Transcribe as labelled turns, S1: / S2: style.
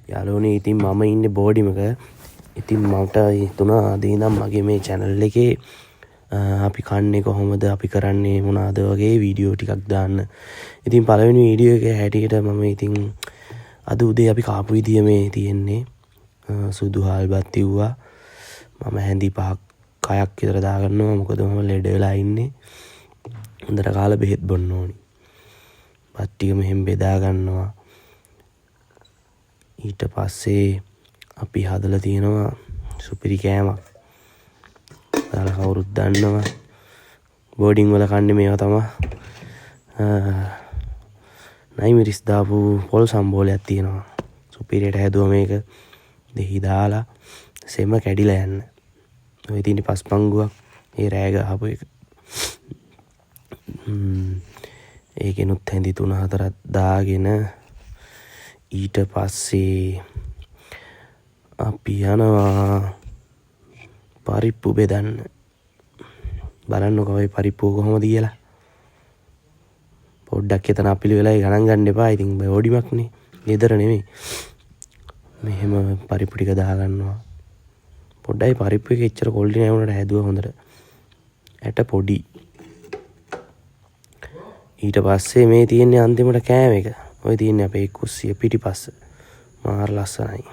S1: යාළුවනේ ඉතින් මම ඉන්නේ බෝඩිමක. ඉතින් මට හිතුණා අද ඉඳන් මගේ මේ channel එකේ අපි කන්නේ කොහොමද අපි කරන්නේ මොනවාද වගේ වීඩියෝ ටිකක් දාන්න. ඉතින් පළවෙනි වීඩියෝ එකේ හැටියට මම ඉතින් අද උදේ අපි කාපු විදිය මේ තියෙන්නේ. සුදු හාල්බත් තිව්වා. මම හැඳි 5ක් විතර දාගන්නවා. මොකද මම ලෙඩ වෙලා ඉන්නේ. හොඳට කාලා බෙහෙත් බොන්න ඕනි. බත් ටික මෙහෙම බෙදා ගන්නවා. ඊට පස්සේ අපි හදලා තියෙනවා සුපිරි කෑමක්. ඔයාලා කවුරුත් දන්නවා. බෝඩින් වල කන්නේ මේවා තමයි. නයි මිරිස් දාපු පොල් සම්බෝලයක් තියෙනවා. සුපිරියට හැදුවා මේක. දෙහි දාලා සෙම කැඩිලා යන්න. ඔය තියෙන පස්පංගුවක් ඒ රෑ ගහපු එක. ඒකෙනුත් හැඳි 3-4ක් දාගෙන ඊට පස්සේ අපි යනවා පරිප්පු බෙදන්න. බලන්නකෝ ඔය පරිප්පුව කොහොමද කියලා. පොඩ්ඩක් එතන අපිලි වෙලා ගණන් ගන්න එපා. ඉතින් බෝඩිමක්නේ. ගෙදර නෙමෙයි. මෙහෙම පරිප්පු ටික දාගන්නවා. පොඩ්ඩයි පරිප්පු එක එච්චර කොල්ඩි නෑ වුණාට හැදුවා හොඳට. ඇට පොඩි. ඊට පස්සේ මේ තියෙන්නේ අන්තිමට කෑම එක. ඔය තියෙන්නේ අපේ කුස්සිය පිටිපස්ස. මාර ලස්සනයි.